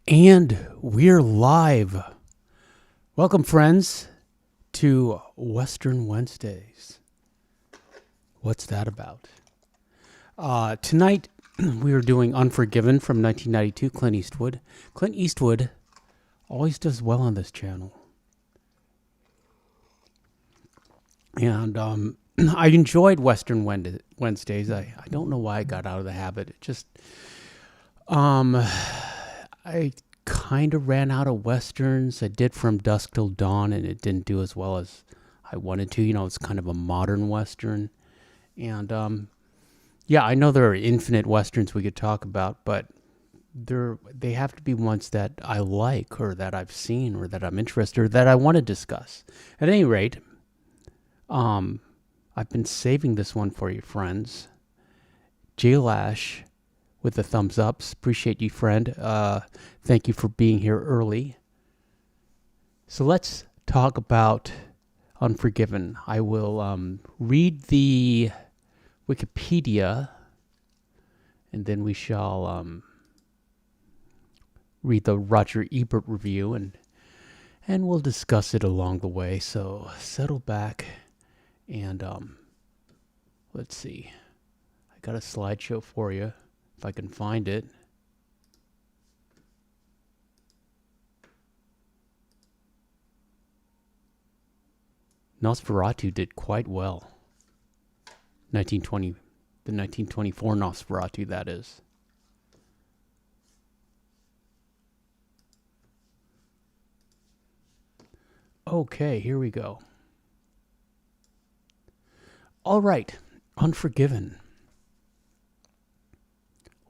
And we're live. Welcome, friends, to Western Wednesdays. What's that about? Tonight, we are doing Unforgiven from 1992, Clint Eastwood. Clint Eastwood always does well on this channel. And I enjoyed Western Wednesdays. I don't know why I got out of the habit. It just, I kind of ran out of Westerns. I did From Dusk Till Dawn, and it didn't do as well as I wanted to. You know, it's kind of a modern Western. And, yeah, I know there are infinite Westerns we could talk about, but they have to be ones that I like or that I've seen or that I'm interested or that I want to discuss. At any rate, I've been saving this one for you, friends. J Lash with the thumbs ups. Appreciate you, friend. Thank you for being here early. So let's talk about Unforgiven. I will read the Wikipedia, and then we shall read the Roger Ebert review, and we'll discuss it along the way. So settle back, and let's see. I got a slideshow for you, if I can find it. Nosferatu did quite well. The 1924 Nosferatu, that is. Okay, here we go. All right, Unforgiven.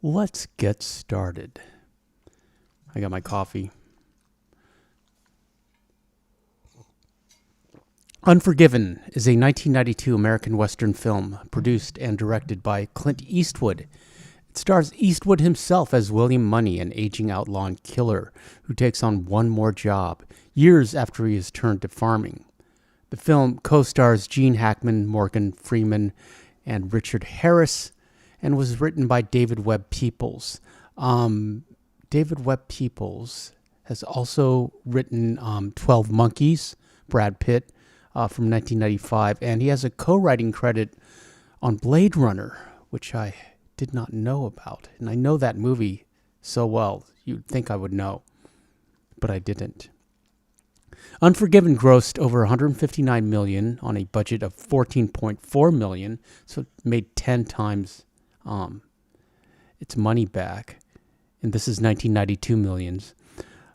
Let's get started. I got my coffee. Unforgiven is a 1992 American Western film produced and directed by Clint Eastwood. It stars Eastwood himself as William Money, an aging outlaw and killer who takes on one more job years after he has turned to farming. The film co-stars Gene Hackman, Morgan Freeman, and Richard Harris, and was written by David Webb Peoples. David Webb Peoples has also written 12 Monkeys, Brad Pitt, from 1995, and he has a co-writing credit on Blade Runner, which I did not know about. And I know that movie so well, you'd think I would know, but I didn't. Unforgiven grossed over $159 million on a budget of $14.4 million, so it made 10 times its money back, and this is 1992 millions.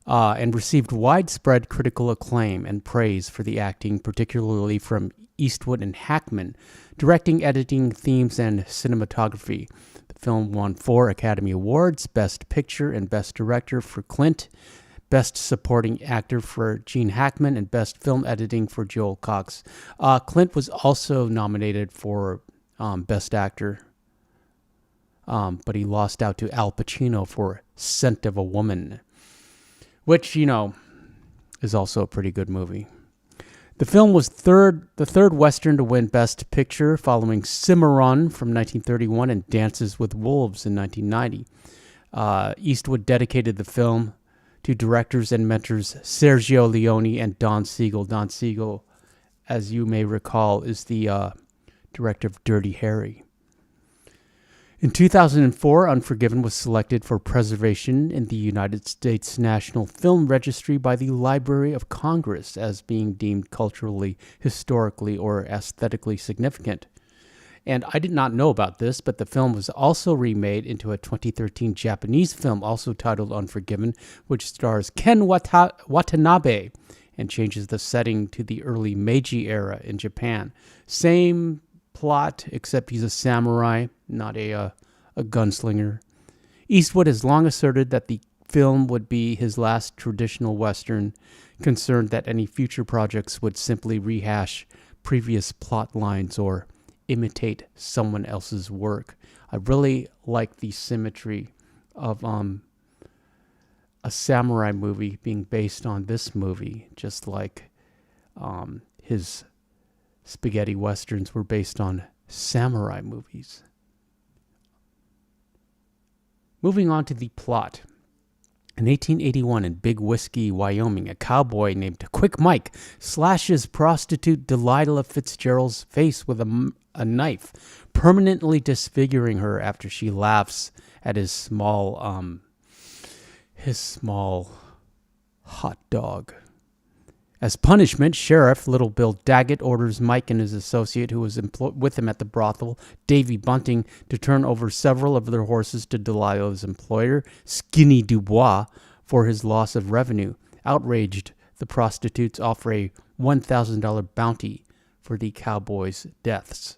And received widespread critical acclaim and praise for the acting, particularly from Eastwood and Hackman, directing, editing, themes, and cinematography. The film won 4 Academy Awards, Best Picture and Best Director for Clint, Best Supporting Actor for Gene Hackman, and Best Film Editing for Joel Cox. Clint was also nominated for Best Actor, but he lost out to Al Pacino for Scent of a Woman, which, you know, is also a pretty good movie. The film was the third Western to win Best Picture, following Cimarron from 1931 and Dances with Wolves in 1990. Eastwood dedicated the film to directors and mentors Sergio Leone and Don Siegel. Don Siegel, as you may recall, is the director of Dirty Harry. In 2004, Unforgiven was selected for preservation in the United States National Film Registry by the Library of Congress as being deemed culturally, historically, or aesthetically significant. And I did not know about this, but the film was also remade into a 2013 Japanese film also titled Unforgiven, which stars Ken Watanabe and changes the setting to the early Meiji era in Japan. Same plot, except he's a samurai, not a gunslinger. Eastwood has long asserted that the film would be his last traditional Western, concerned that any future projects would simply rehash previous plot lines or imitate someone else's work. I really like the symmetry of a samurai movie being based on this movie, just like his spaghetti westerns were based on samurai movies. Moving on to the plot. In 1881, in Big Whiskey, Wyoming, a cowboy named Quick Mike slashes prostitute Delilah Fitzgerald's face with a knife, permanently disfiguring her after she laughs at his small hot dog. As punishment, Sheriff Little Bill Daggett orders Mike and his associate, who was with him at the brothel, Davy Bunting, to turn over several of their horses to Delilah's employer, Skinny Dubois, for his loss of revenue. Outraged, the prostitutes offer a $1,000 bounty for the cowboys' deaths.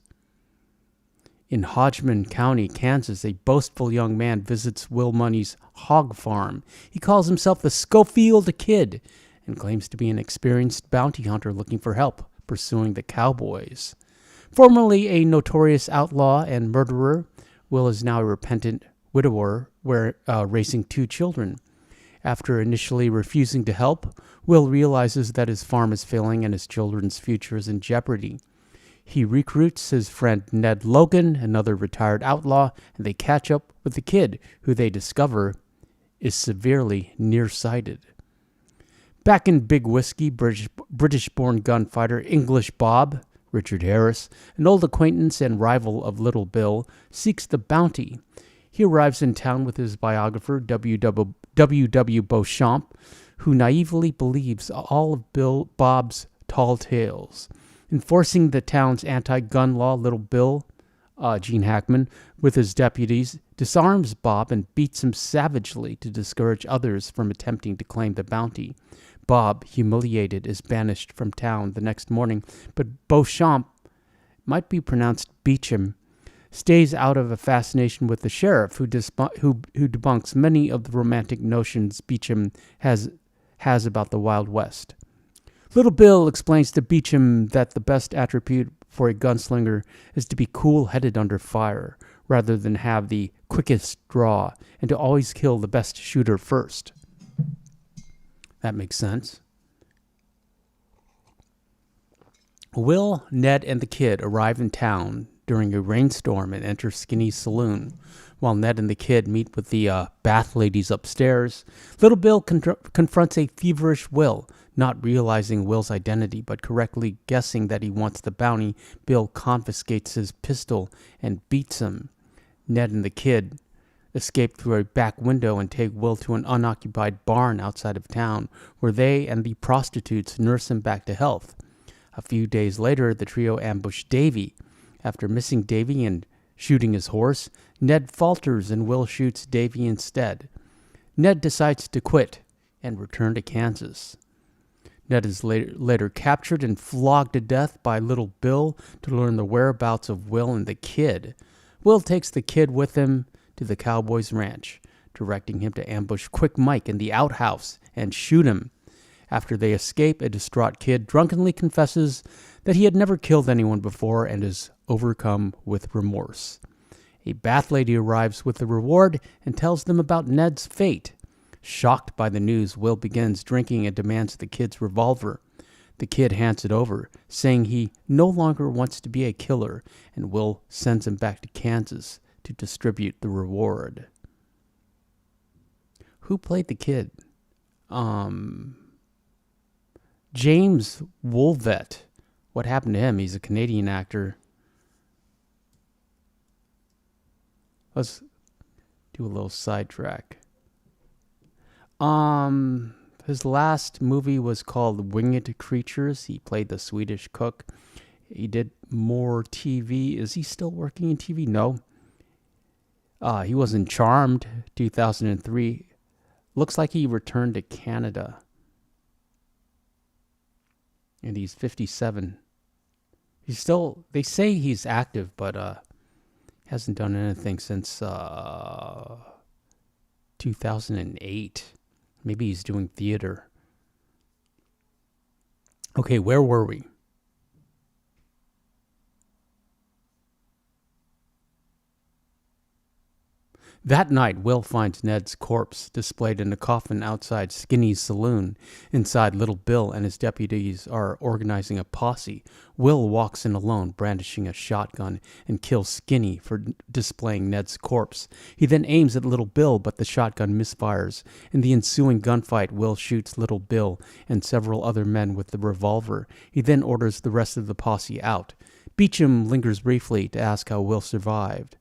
In Hodgman County, Kansas, a boastful young man visits Will Money's hog farm. He calls himself the Schofield Kid and claims to be an experienced bounty hunter looking for help pursuing the cowboys. Formerly a notorious outlaw and murderer, Will is now a repentant widower raising 2 children. After initially refusing to help, Will realizes that his farm is failing and his children's future is in jeopardy. He recruits his friend Ned Logan, another retired outlaw, and they catch up with the kid, who they discover is severely nearsighted. Back in Big Whiskey, British-born gunfighter English Bob, Richard Harris, an old acquaintance and rival of Little Bill, seeks the bounty. He arrives in town with his biographer, W.W. Beauchamp, who naively believes all of Bob's tall tales. Enforcing the town's anti-gun law, Little Bill, Gene Hackman, with his deputies, disarms Bob and beats him savagely to discourage others from attempting to claim the bounty. Bob, humiliated, is banished from town the next morning, but Beauchamp, might be pronounced Beecham, stays out of a fascination with the sheriff, who debunks many of the romantic notions Beecham has about the Wild West. Little Bill explains to Beecham that the best attribute for a gunslinger is to be cool-headed under fire, rather than have the quickest draw, and to always kill the best shooter first. That makes sense. Will, Ned, and the kid arrive in town during a rainstorm and enter Skinny's saloon. While Ned and the kid meet with the bath ladies upstairs, Little Bill confronts a feverish Will. Not realizing Will's identity, but correctly guessing that he wants the bounty, Bill confiscates his pistol and beats him. Ned and the kid escape through a back window and take Will to an unoccupied barn outside of town, where they and the prostitutes nurse him back to health. A few days later, the trio ambush Davy. After missing Davy and shooting his horse, Ned falters and Will shoots Davy instead. Ned decides to quit and return to Kansas. Ned is later captured and flogged to death by Little Bill to learn the whereabouts of Will and the kid. Will takes the kid with him to the cowboy's ranch, directing him to ambush Quick Mike in the outhouse and shoot him. After they escape, a distraught kid drunkenly confesses that he had never killed anyone before and is overcome with remorse. A bath lady arrives with the reward and tells them about Ned's fate. Shocked by the news, Will begins drinking and demands the kid's revolver. The kid hands it over, saying he no longer wants to be a killer, and Will sends him back to Kansas to distribute the reward. Who played the kid? James Woolvett. What happened to him? He's a Canadian actor. Let's do a little sidetrack. His last movie was called Winged Creatures. He played the Swedish cook. He did more TV. Is he still working in TV? No. He was in Charmed, 2003. Looks like he returned to Canada. And he's 57. He's still, they say he's active, but hasn't done anything since 2008. Maybe he's doing theater. Okay, where were we? That night, Will finds Ned's corpse displayed in a coffin outside Skinny's saloon. Inside, Little Bill and his deputies are organizing a posse. Will walks in alone, brandishing a shotgun, and kills Skinny for displaying Ned's corpse. He then aims at Little Bill, but the shotgun misfires. In the ensuing gunfight, Will shoots Little Bill and several other men with the revolver. He then orders the rest of the posse out. Beecham lingers briefly to ask how Will survived.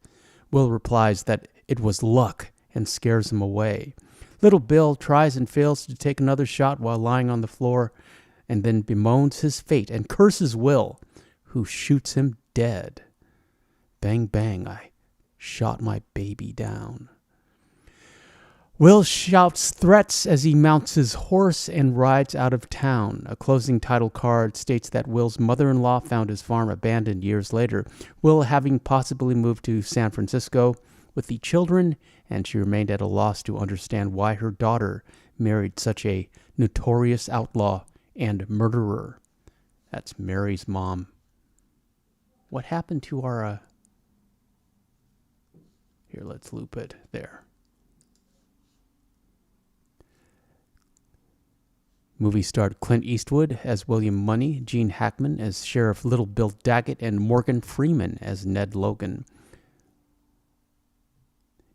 Will replies that it was luck and scares him away. Little Bill tries and fails to take another shot while lying on the floor and then bemoans his fate and curses Will, who shoots him dead. Bang, bang, I shot my baby down. Will shouts threats as he mounts his horse and rides out of town. A closing title card states that Will's mother-in-law found his farm abandoned years later, Will having possibly moved to San Francisco with the children, and she remained at a loss to understand why her daughter married such a notorious outlaw and murderer. That's Mary's mom. What happened to our... Here, let's loop it. There. Movie starred Clint Eastwood as William Money, Gene Hackman as Sheriff Little Bill Daggett, and Morgan Freeman as Ned Logan.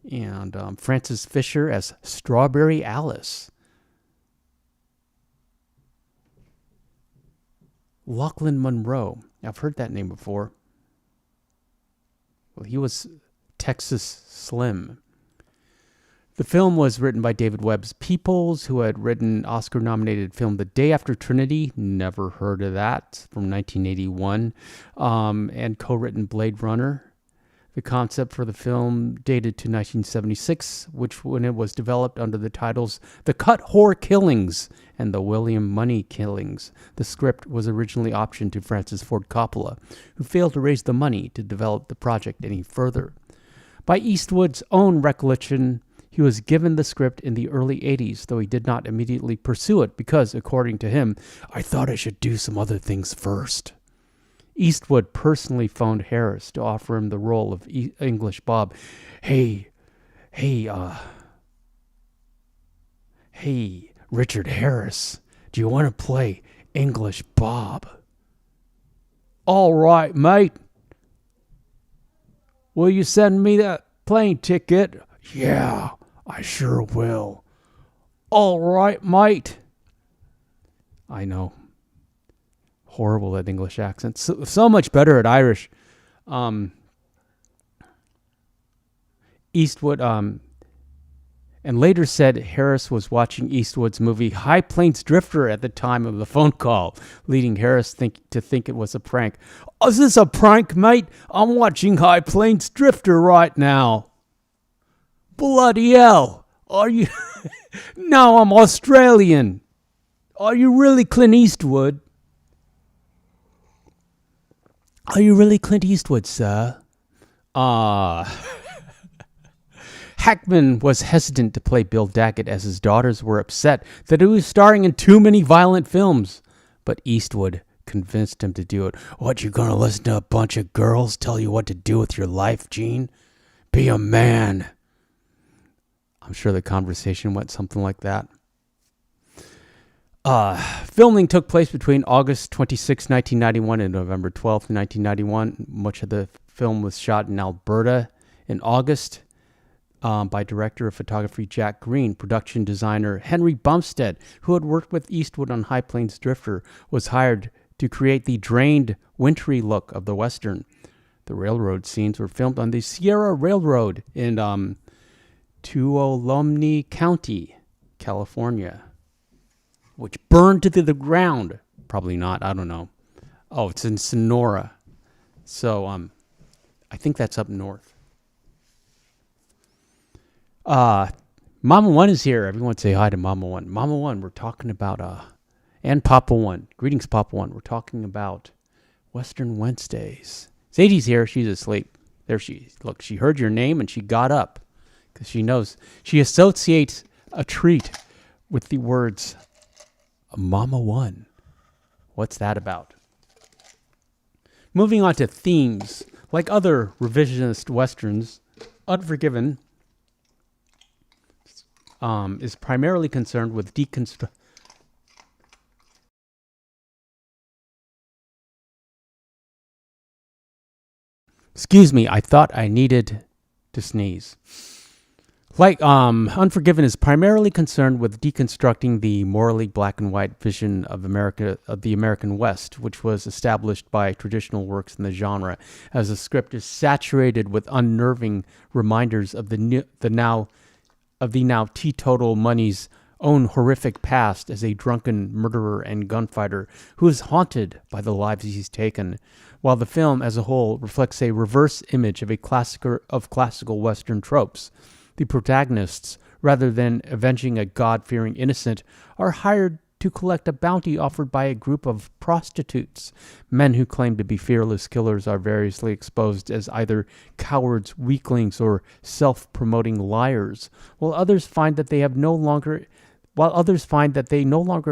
And Frances Fisher as Strawberry Alice. Lachlan Monroe. I've heard that name before. Well, he was Texas Slim. The film was written by David Webb's Peoples, who had written Oscar-nominated film The Day After Trinity, never heard of that, from 1981, and co-written Blade Runner. The concept for the film dated to 1976, when it was developed under the titles The Cut Whore Killings and The William Money Killings. The script was originally optioned to Francis Ford Coppola, who failed to raise the money to develop the project any further. By Eastwood's own recollection, he was given the script in the early 80s, though he did not immediately pursue it because, according to him, I thought I should do some other things first. Eastwood personally phoned Harris to offer him the role of English Bob. Hey, Richard Harris, do you want to play English Bob? All right, mate. Will you send me that plane ticket? Yeah, I sure will. All right, mate. I know. Horrible at English accents. So much better at Irish. Eastwood, and later said Harris was watching Eastwood's movie High Plains Drifter at the time of the phone call, leading Harris to think it was a prank. Oh, is this a prank, mate? I'm watching High Plains Drifter right now. Bloody hell. Are you... No, I'm Australian. Are you really Clint Eastwood? Are you really Clint Eastwood, sir? Hackman was hesitant to play Bill Daggett as his daughters were upset that he was starring in too many violent films. But Eastwood convinced him to do it. What, you gonna listen to a bunch of girls tell you what to do with your life, Gene? Be a man. I'm sure the conversation went something like that. Filming took place between August 26, 1991 and November 12, 1991. Much of the film was shot in Alberta. In August, by director of photography Jack Green, production designer Henry Bumstead, who had worked with Eastwood on High Plains Drifter, was hired to create the drained, wintry look of the Western. The railroad scenes were filmed on the Sierra Railroad in Tuolumne County, California, which burned to the ground. Probably not, I don't know. Oh, it's in Sonora. So, I think that's up north. Mama One is here. Everyone say hi to Mama One. Mama One, we're talking about, and Papa One. Greetings, Papa One. We're talking about Western Wednesdays. Sadie's here. She's asleep. There she is. Look, she heard your name and she got up because she knows. She associates a treat with the words Mama One. What's that about? Moving on to themes. Like other revisionist westerns, Unforgiven is primarily concerned with deconstruct. Excuse me, I thought I needed to sneeze. Unforgiven is primarily concerned with deconstructing the morally black and white vision of America, of the American West, which was established by traditional works in the genre, as the script is saturated with unnerving reminders of the now teetotal money's own horrific past as a drunken murderer and gunfighter who is haunted by the lives he's taken, while the film as a whole reflects a reverse image of classical Western tropes. The protagonists, rather than avenging a God-fearing innocent, are hired to collect a bounty offered by a group of prostitutes. Men who claim to be fearless killers are variously exposed as either cowards, weaklings, or self-promoting liars, while others find that they no longer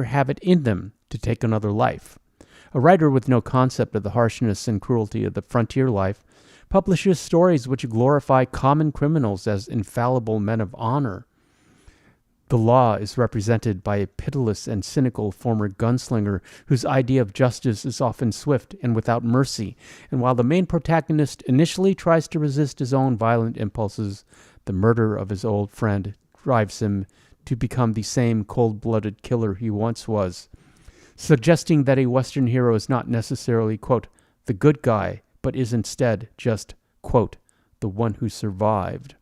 have it in them to take another life. A writer with no concept of the harshness and cruelty of the frontier life publishes stories which glorify common criminals as infallible men of honor. The law is represented by a pitiless and cynical former gunslinger whose idea of justice is often swift and without mercy, and while the main protagonist initially tries to resist his own violent impulses, the murder of his old friend drives him to become the same cold-blooded killer he once was, suggesting that a Western hero is not necessarily, quote, the good guy, but is instead just, quote, the one who survived.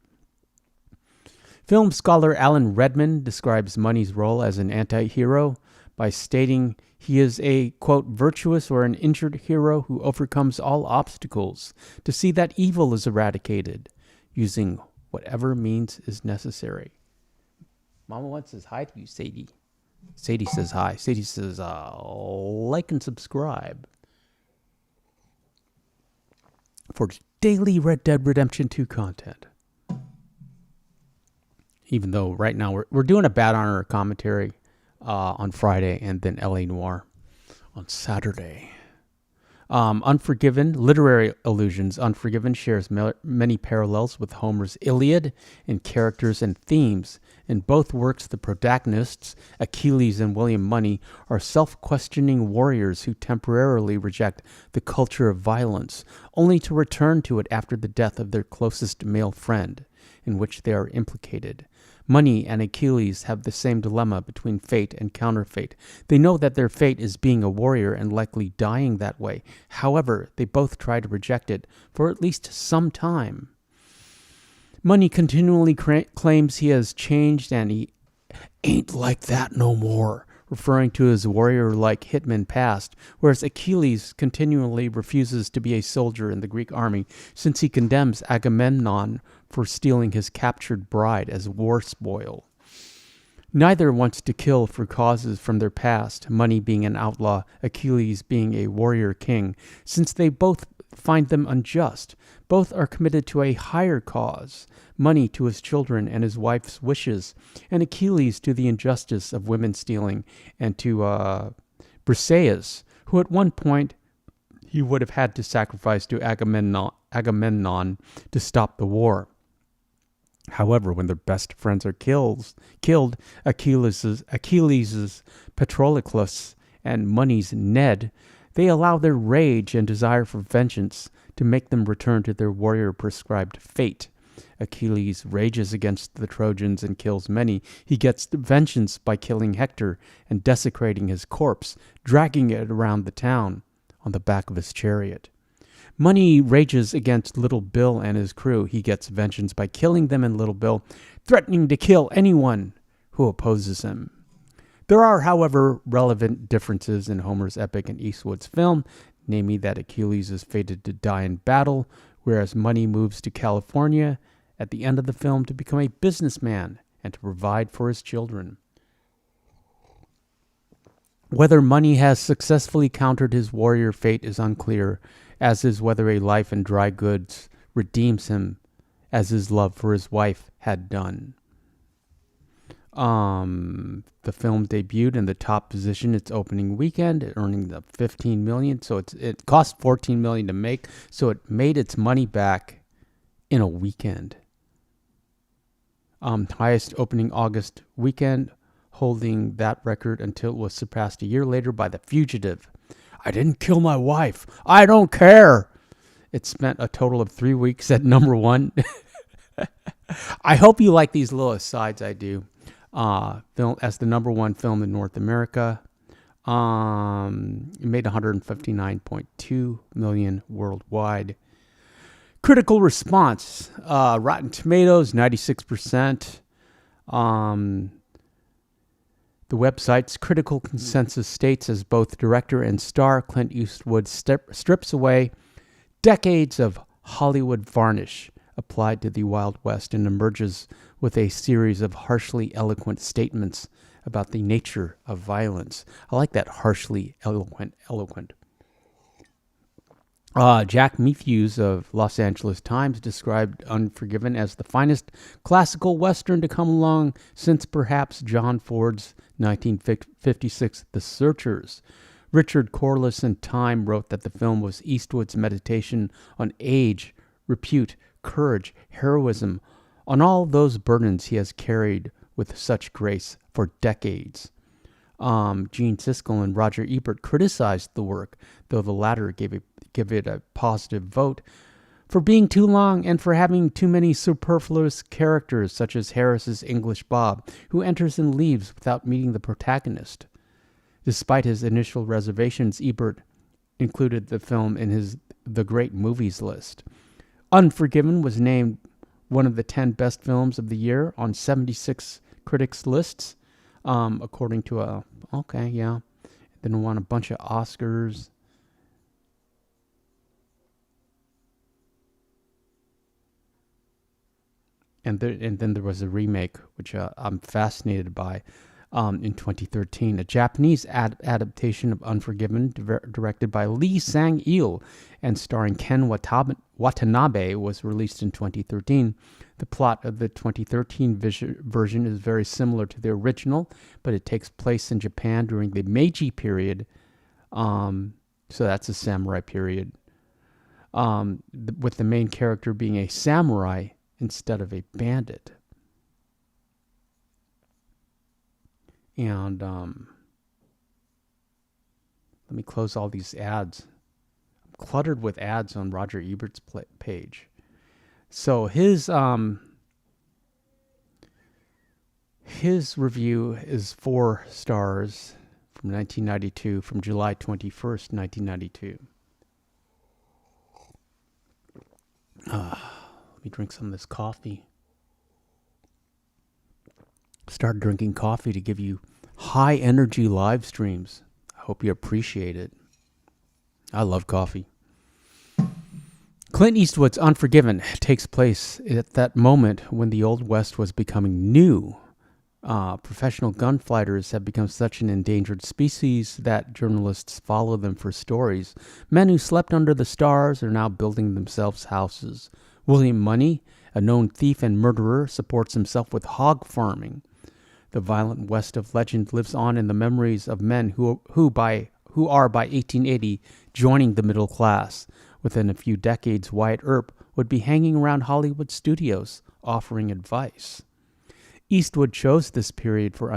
Film scholar Alan Redman describes Money's role as an anti-hero by stating he is a, quote, virtuous or an injured hero who overcomes all obstacles to see that evil is eradicated, using whatever means is necessary. Mama once says hi to you, Sadie. Sadie says hi. Sadie says like and subscribe for daily Red Dead Redemption 2 content. Even though right now we're doing a Bad Honor commentary on Friday and then LA Noire on Saturday. Unforgiven, literary allusions. Unforgiven shares many parallels with Homer's Iliad in characters and themes. In both works, the protagonists, Achilles and William Money, are self-questioning warriors who temporarily reject the culture of violence, only to return to it after the death of their closest male friend, in which they are implicated. Money and Achilles have the same dilemma between fate and counterfeit. They know that their fate is being a warrior and likely dying that way. However, they both try to reject it for at least some time. Money continually claims he has changed and he ain't like that no more, referring to his warrior-like hitman past, whereas Achilles continually refuses to be a soldier in the Greek army since he condemns Agamemnon for stealing his captured bride as war spoil. Neither wants to kill for causes from their past, Money being an outlaw, Achilles being a warrior king, since they both find them unjust. Both are committed to a higher cause, Money to his children and his wife's wishes, and Achilles to the injustice of women stealing, and to Briseis, who at one point he would have had to sacrifice to Agamemnon to stop the war. However, when their best friends are killed, Achilles' Patroclus and Money's Ned, they allow their rage and desire for vengeance to make them return to their warrior-prescribed fate. Achilles rages against the Trojans and kills many. He gets vengeance by killing Hector and desecrating his corpse, dragging it around the town on the back of his chariot. Money rages against Little Bill and his crew. He gets vengeance by killing them and Little Bill, threatening to kill anyone who opposes him. There are, however, relevant differences in Homer's epic and Eastwood's film, namely that Achilles is fated to die in battle, whereas Money moves to California at the end of the film to become a businessman and to provide for his children. Whether Money has successfully countered his warrior fate is unclear, as is whether a life in dry goods redeems him, as his love for his wife had done. The film debuted in the top position its opening weekend, earning the $15 million. So it cost $14 million to make, so it made its money back in a weekend. highest opening August weekend, holding that record until it was surpassed a year later by The Fugitive. I didn't kill my wife. I don't care. It spent a total of 3 weeks at number one. I hope you like these little asides I do. Film as the number one film in North America. It made 159.2 million worldwide. Critical response. Rotten Tomatoes, 96%. The website's critical consensus states as both director and star, Clint Eastwood strips away decades of Hollywood varnish applied to the Wild West and emerges with a series of harshly eloquent statements about the nature of violence. I like that, harshly eloquent. Jack Matthews of Los Angeles Times described Unforgiven as the finest classical Western to come along since perhaps John Ford's 1956 The Searchers. Richard Corliss in Time wrote that the film was Eastwood's meditation on age, repute, courage, heroism, on all those burdens he has carried with such grace for decades. Gene Siskel and Roger Ebert criticized the work, though the latter give it a positive vote, for being too long and for having too many superfluous characters, such as Harris's English Bob, who enters and leaves without meeting the protagonist. Despite his initial reservations, Ebert included the film in his The Great Movies list. Unforgiven was named one of the 10 best films of the year on 76 critics' lists, according to Then won a bunch of Oscars. And then there was a remake, which I'm fascinated by, in 2013. A Japanese adaptation of Unforgiven, directed by Lee Sang-il and starring Ken Watanabe, was released in 2013. The plot of the 2013 version is very similar to the original, but it takes place in Japan during the Meiji period. So that's a samurai period. With the main character being a samurai instead of a bandit. And let me close all these ads. I'm cluttered with ads on Roger Ebert's page. So his review is 4 stars from 1992, from July 21st, 1992. Let me drink some of this coffee. Start drinking coffee to give you high energy live streams. I hope you appreciate it. I love coffee. Clint Eastwood's Unforgiven takes place at that moment when the Old West was becoming new. Professional gunfighters have become such an endangered species that journalists follow them for stories. Men who slept under the stars are now building themselves houses. William Money, a known thief and murderer, supports himself with hog farming. The violent West of legend lives on in the memories of men who are by 1880 joining the middle class. Within a few decades, Wyatt Earp would be hanging around Hollywood studios offering advice. Eastwood chose this period for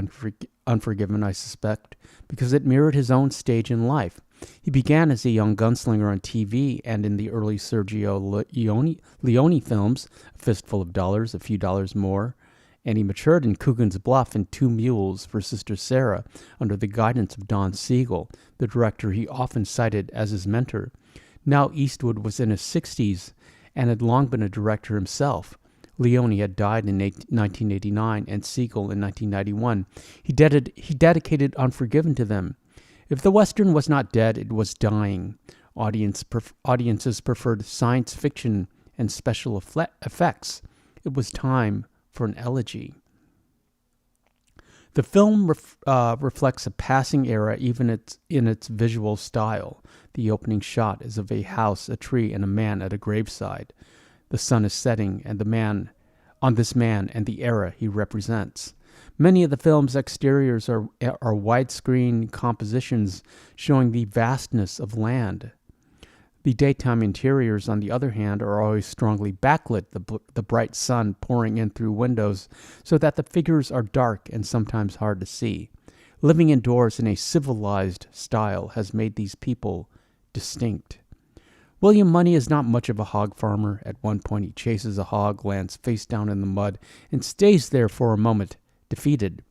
Unforgiven, I suspect, because it mirrored his own stage in life. He began as a young gunslinger on TV and in the early Sergio Leone films, A Fistful of Dollars, A Few Dollars More, and he matured in Coogan's Bluff and Two Mules for Sister Sarah under the guidance of Don Siegel, the director he often cited as his mentor. Now Eastwood was in his 60s and had long been a director himself. Leone had died in 1989 and Siegel in 1991. He dedicated Unforgiven to them. If the Western was not dead, it was dying. Audiences preferred science fiction and special effects. It was time for an elegy. The film reflects a passing era even in its visual style. The opening shot is of a house, a tree, and a man at a graveside. The sun is setting, and on this man and the era he represents. Many of the film's exteriors are widescreen compositions showing the vastness of land. The daytime interiors, on the other hand, are always strongly backlit, the bright sun pouring in through windows so that the figures are dark and sometimes hard to see. Living indoors in a civilized style has made these people distinct. William Money is not much of a hog farmer. At one point he chases a hog, lands face down in the mud, and stays there for a moment, defeated.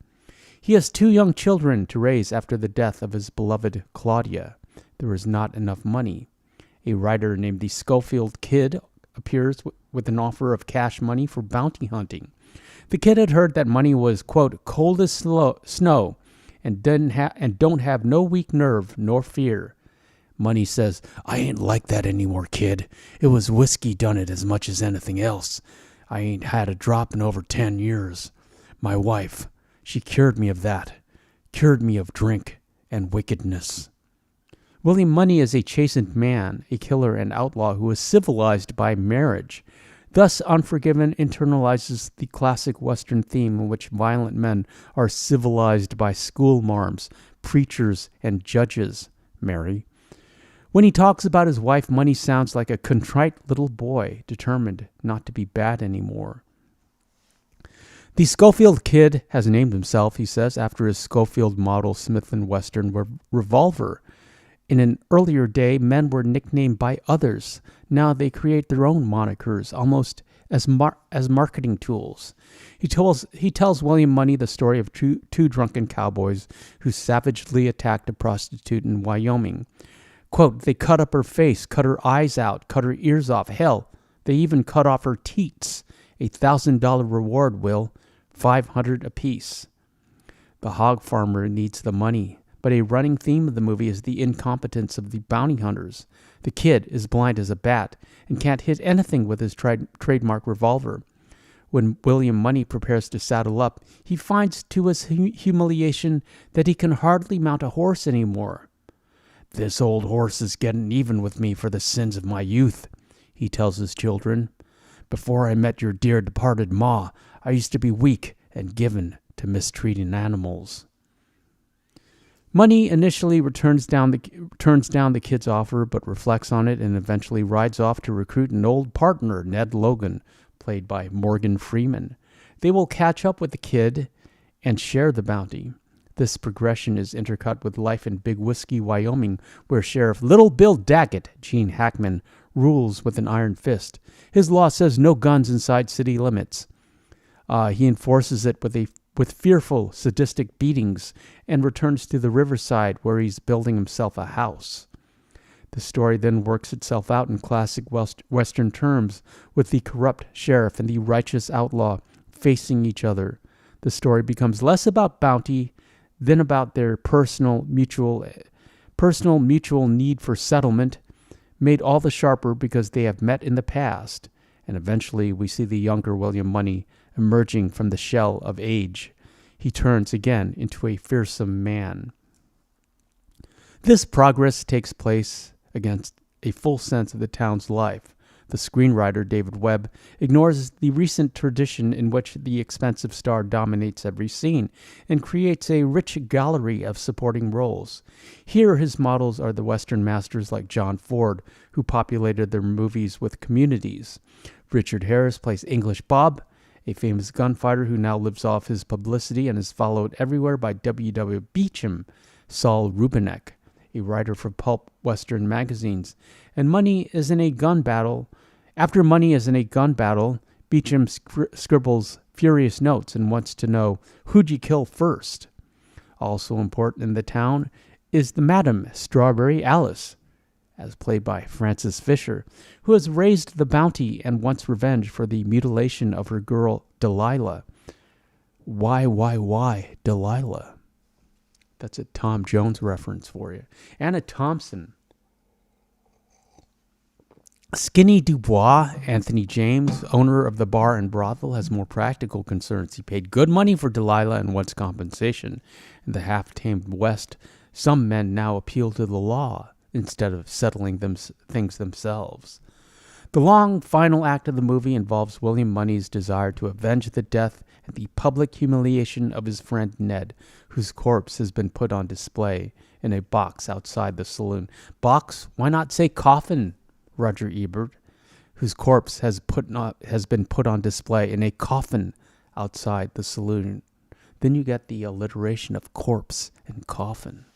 He has 2 young children to raise after the death of his beloved Claudia. There is not enough money. A writer named the Schofield Kid appears with an offer of cash money for bounty hunting. The kid had heard that Money was, quote, cold as snow and don't have no weak nerve nor fear. Money says, I ain't like that anymore, kid. It was whiskey done it as much as anything else. I ain't had a drop in over 10 years. My wife, she cured me of that. Cured me of drink and wickedness. William Money is a chastened man, a killer and outlaw who is civilized by marriage. Thus, Unforgiven internalizes the classic Western theme in which violent men are civilized by schoolmarms, preachers, and judges. Mary. When he talks about his wife, Money sounds like a contrite little boy, determined not to be bad anymore. The Schofield Kid has named himself, he says, after his Schofield model Smith & Wesson revolver. In an earlier day, men were nicknamed by others. Now they create their own monikers, almost as marketing tools. He tells William Money the story of two drunken cowboys who savagely attacked a prostitute in Wyoming. Quote, they cut up her face, cut her eyes out, cut her ears off. Hell, they even cut off her teats. $1,000 reward, Will. $500 apiece. The hog farmer needs the money, but a running theme of the movie is the incompetence of the bounty hunters. The kid is blind as a bat and can't hit anything with his trademark revolver. When William Money prepares to saddle up, he finds to his humiliation that he can hardly mount a horse anymore. This old horse is getting even with me for the sins of my youth, he tells his children. Before I met your dear departed ma, I used to be weak and given to mistreating animals. Money initially turns down the kid's offer, but reflects on it and eventually rides off to recruit an old partner, Ned Logan, played by Morgan Freeman. They will catch up with the kid and share the bounty. This progression is intercut with life in Big Whiskey, Wyoming, where Sheriff Little Bill Daggett, Gene Hackman, rules with an iron fist. His law says no guns inside city limits. He enforces it with fearful, sadistic beatings and returns to the riverside where he's building himself a house. The story then works itself out in classic Western terms with the corrupt sheriff and the righteous outlaw facing each other. The story becomes less about bounty than about their personal mutual need for settlement, made all the sharper because they have met in the past. And eventually we see the younger William Money emerging from the shell of age. He turns again into a fearsome man. This progress takes place against a full sense of the town's life. The screenwriter, David Webb, ignores the recent tradition in which the expensive star dominates every scene and creates a rich gallery of supporting roles. Here his models are the Western masters like John Ford, who populated their movies with communities. Richard Harris plays English Bob, a famous gunfighter who now lives off his publicity and is followed everywhere by W.W. Beecham, Saul Rubinek, a writer for pulp Western magazines. And Money is in a gun battle. After Money is in a gun battle, Beecham scribbles furious notes and wants to know, who'd you kill first? Also important in the town is the Madam Strawberry Alice, as played by Frances Fisher, who has raised the bounty and wants revenge for the mutilation of her girl, Delilah. Why, Delilah? That's a Tom Jones reference for you. Anna Thompson. Skinny Dubois, Anthony James, owner of the bar and brothel, has more practical concerns. He paid good money for Delilah and wants compensation. In the half-tamed West, some men now appeal to the law instead of settling things themselves. The long final act of the movie involves William Money's desire to avenge the death and the public humiliation of his friend Ned, whose corpse has been put on display in a box outside the saloon. Box? Why not say coffin? Roger Ebert, whose corpse has been put on display in a coffin outside the saloon. Then you get the alliteration of corpse and coffin.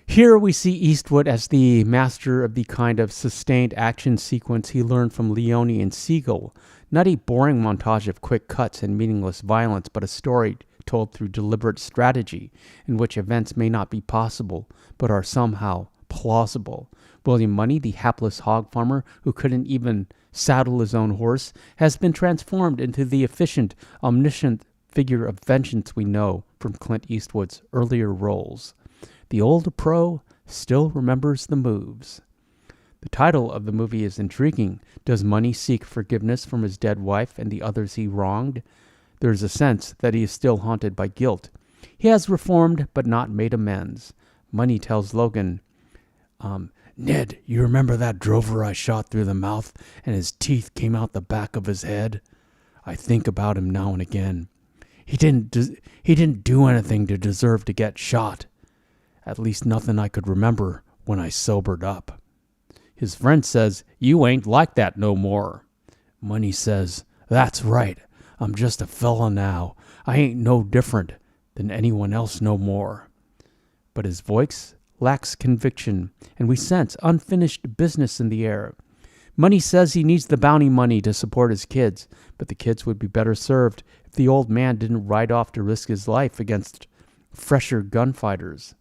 Here we see Eastwood as the master of the kind of sustained action sequence he learned from Leone and Siegel. Not a boring montage of quick cuts and meaningless violence, but a story told through deliberate strategy in which events may not be possible, but are somehow plausible. William Money, the hapless hog farmer who couldn't even saddle his own horse, has been transformed into the efficient, omniscient figure of vengeance we know from Clint Eastwood's earlier roles. The old pro still remembers the moves. The title of the movie is intriguing. Does Money seek forgiveness from his dead wife and the others he wronged? There is a sense that he is still haunted by guilt. He has reformed but not made amends. Money tells Logan, Ned, you remember that drover I shot through the mouth and his teeth came out the back of his head? I think about him now and again. He didn't do anything to deserve to get shot. At least nothing I could remember when I sobered up. His friend says, you ain't like that no more. Money says, that's right. I'm just a fella now. I ain't no different than anyone else no more. But his voice lacks conviction, and we sense unfinished business in the air. Money says he needs the bounty money to support his kids, but the kids would be better served if the old man didn't ride off to risk his life against fresher gunfighters.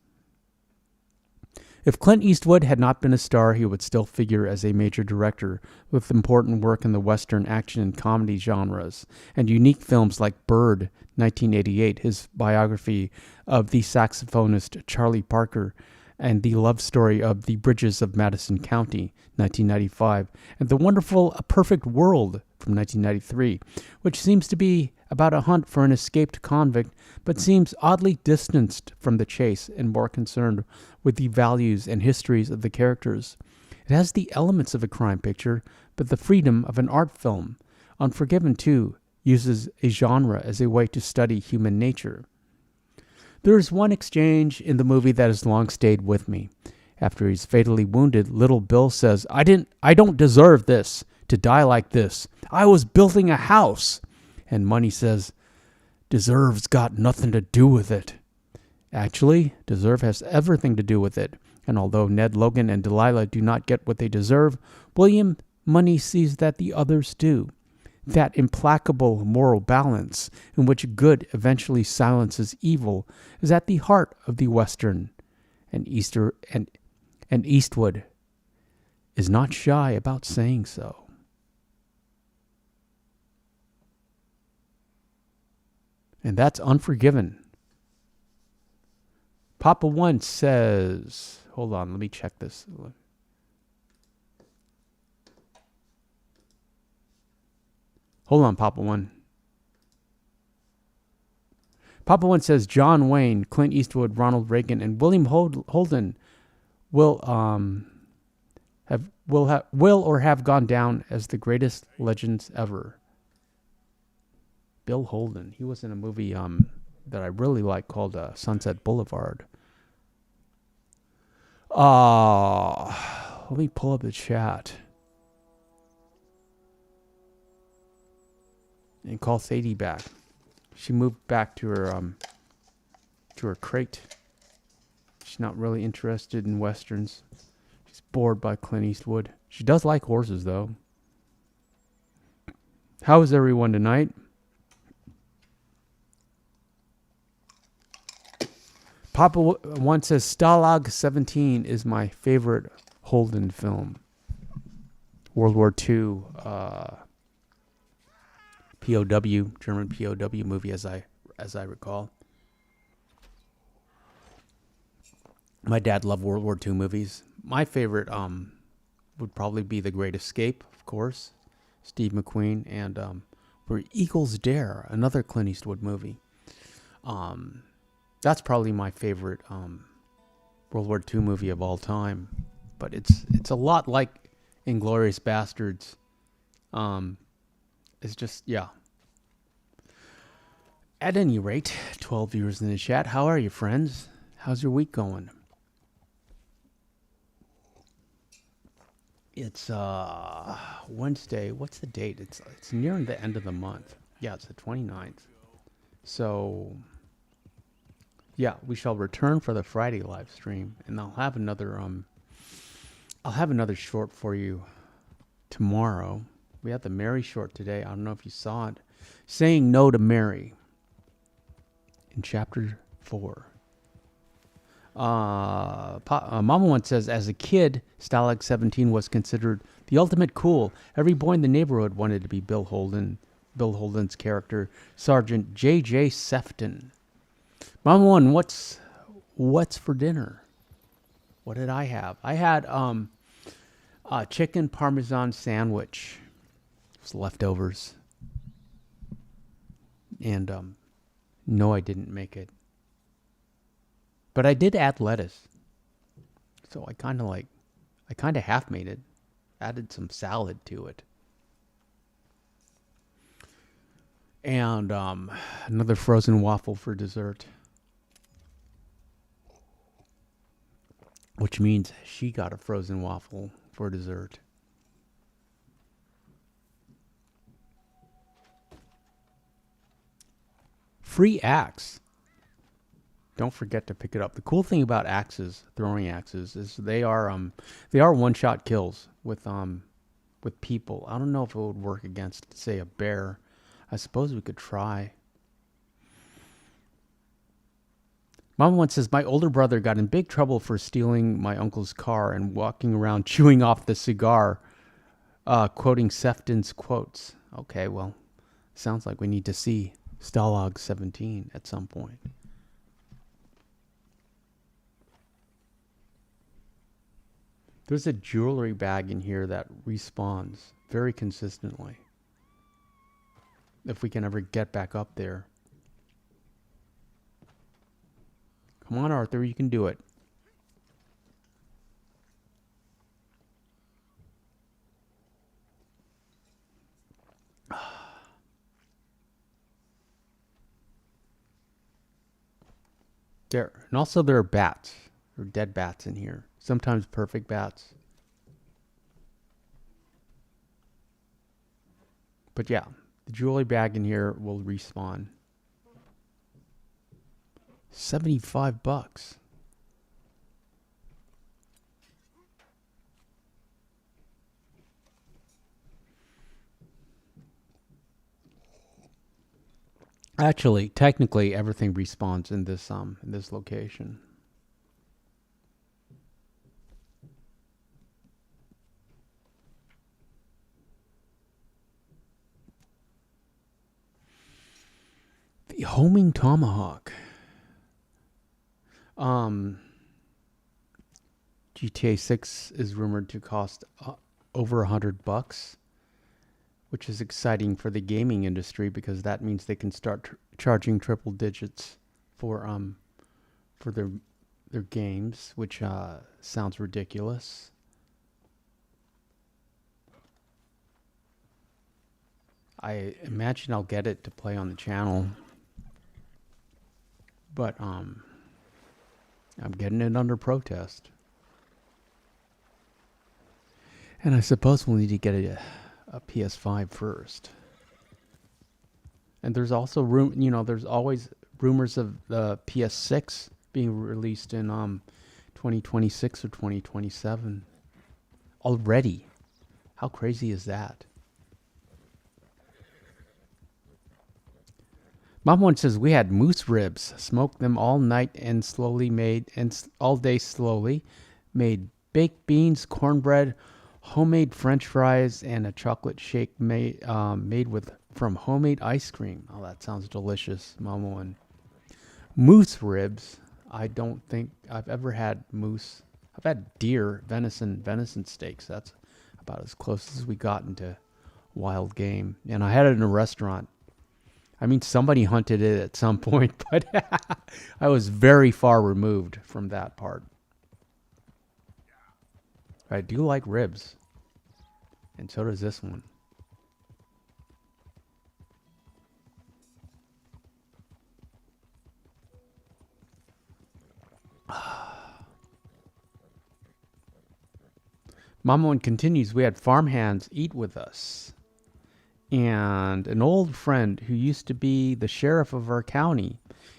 If Clint Eastwood had not been a star, he would still figure as a major director with important work in the Western action and comedy genres, and unique films like Bird, 1988, his biography of the saxophonist Charlie Parker, and the love story of The Bridges of Madison County, 1995, and The Wonderful A Perfect World from 1993, which seems to be about a hunt for an escaped convict, but seems oddly distanced from the chase and more concerned with the values and histories of the characters. It has the elements of a crime picture, but the freedom of an art film. Unforgiven, too, uses a genre as a way to study human nature. There is one exchange in the movie that has long stayed with me. After he's fatally wounded, Little Bill says, I don't deserve this, to die like this. I was building a house. And Money says, deserve's got nothing to do with it. Actually, deserve has everything to do with it. And although Ned, Logan, and Delilah do not get what they deserve, William Money sees that the others do. That implacable moral balance in which good eventually silences evil is at the heart of the Western, and Eastwood is not shy about saying so. And that's Unforgiven. Papa One says, hold on, let me check this. Hold on, Papa One. Papa One says John Wayne, Clint Eastwood, Ronald Reagan, and William Holden will have gone down as the greatest legends ever. Bill Holden. He was in a movie that I really like called Sunset Boulevard. Let me pull up the chat and call Sadie back. She moved back to her crate. She's not really interested in westerns. She's bored by Clint Eastwood. She does like horses, though. How is everyone tonight? Papa One says Stalag 17 is my favorite Holden film. World War II POW, German POW movie, as I recall. My dad loved World War II movies. My favorite would probably be The Great Escape, of course, Steve McQueen, and Where Eagles Dare, another Clint Eastwood movie. That's probably my favorite World War II movie of all time. But it's a lot like Inglourious Bastards. It's just, yeah. At any rate, 12 viewers in the chat. How are you, friends? How's your week going? It's Wednesday. What's the date? It's nearing the end of the month. Yeah, it's the 29th. So yeah, we shall return for the Friday live stream, and I'll have another short for you tomorrow. We had the Mary short today. I don't know if you saw it. Saying No to Mary in chapter 4. Mama once says, as a kid, Stalag 17 was considered the ultimate cool. Every boy in the neighborhood wanted to be Bill Holden. Bill Holden's character, Sergeant J.J. Sefton. Mama one, what's for dinner? What did I have? I had a chicken parmesan sandwich. It was leftovers. And no, I didn't make it. But I did add lettuce. So I kind of half made it. Added some salad to it. And another frozen waffle for dessert. Which means she got a frozen waffle for dessert. Free axe. Don't forget to pick it up. The cool thing about axes, throwing axes, is they are one-shot kills with people. I don't know if it would work against, say, a bear. I suppose we could try. Mom once says, my older brother got in big trouble for stealing my uncle's car and walking around chewing off the cigar, quoting Sefton's quotes. Okay, well, sounds like we need to see Stalag 17 at some point. There's a jewelry bag in here that respawns very consistently. If we can ever get back up there. Come on, Arthur, you can do it. There. And also there are bats. There are dead bats in here. Sometimes perfect bats. But yeah, the jewelry bag in here will respawn. $75. Actually, technically, everything respawns in this location. The homing tomahawk. GTA 6 is rumored to cost over $100, which is exciting for the gaming industry because that means they can start charging triple digits for their games, which sounds ridiculous. I imagine I'll get it to play on the channel, but I'm getting it under protest. And I suppose we'll need to get a PS5 first. And there's also there's always rumors of the PS6 being released in 2026 or 2027 already. How crazy is that? Mom once says we had moose ribs, smoked them all night and all day slowly, made baked beans, cornbread, homemade French fries, and a chocolate shake made from homemade ice cream. Oh, that sounds delicious, Mama one. Moose ribs. I don't think I've ever had moose. I've had deer, venison steaks. That's about as close as we got into wild game. And I had it in a restaurant. I mean, somebody hunted it at some point, but I was very far removed from that part. I do like ribs. And so does this one. Mama One continues, we had farmhands eat with us. And an old friend who used to be the sheriff of our county.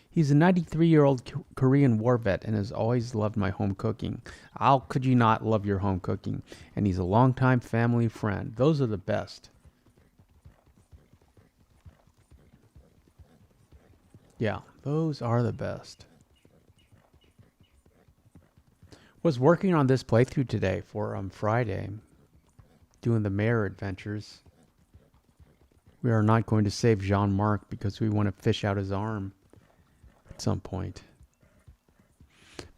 He's a 93-year-old Korean war vet and has always loved my home cooking. How could you not love your home cooking? And he's a longtime family friend. Those are the best. Yeah, those are the best. Was working on this playthrough today for Friday, doing the mayor adventures. We are not going to save Jean-Marc because we want to fish out his arm at some point.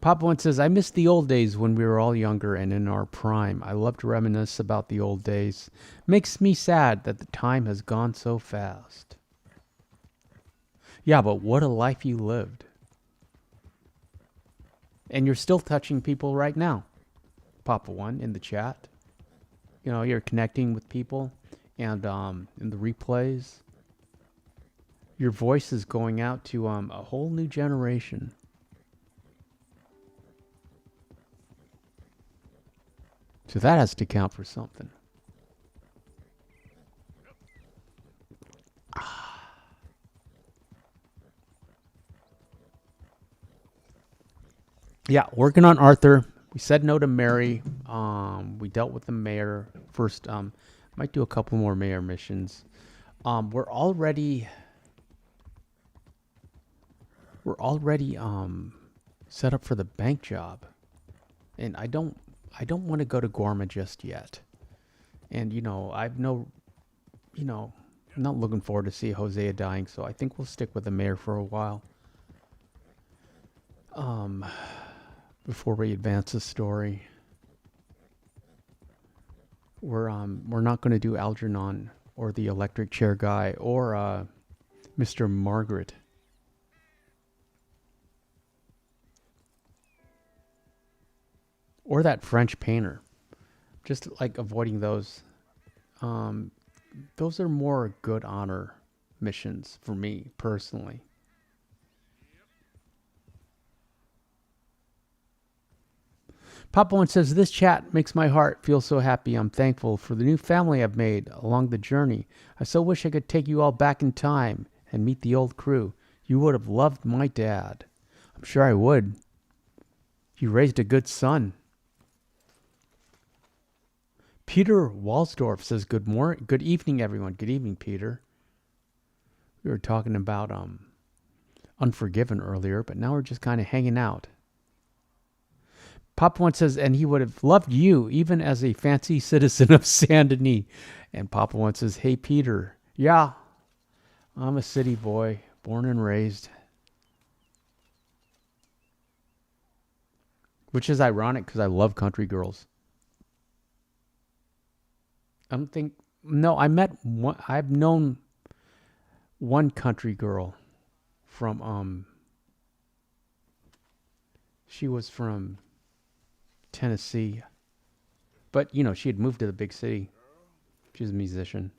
Papa One says, I miss the old days when we were all younger and in our prime. I love to reminisce about the old days. Makes me sad that the time has gone so fast. Yeah, but what a life you lived. And you're still touching people right now. Papa One in the chat. You know, you're connecting with people. And in the replays, your voice is going out to a whole new generation. So that has to count for something. Yeah, working on Arthur. We said no to Mary. We dealt with the mayor first. Might do a couple more mayor missions. We're already set up for the bank job, and I don't want to go to Gorma just yet. And I'm not looking forward to see Hosea dying, so I think we'll stick with the mayor for a while. Before we advance the story. We're not going to do Algernon or the electric chair guy or Mr. Margaret. Or that French painter. Just like avoiding those. Those are more good honor missions for me personally. Papa One says, this chat makes my heart feel so happy. I'm thankful for the new family I've made along the journey. I so wish I could take you all back in time and meet the old crew. You would have loved my dad. I'm sure I would. You raised a good son. Peter Walsdorf says, good evening, everyone. Good evening, Peter. We were talking about Unforgiven earlier, but now we're just kind of hanging out. Papa One says, and he would have loved you, even as a fancy citizen of Saint Denis. And Papa One says, hey, Peter. Yeah, I'm a city boy, born and raised. Which is ironic, because I love country girls. I've known one country girl from, she was from Tennessee, but she had moved to the big city. She's a musician.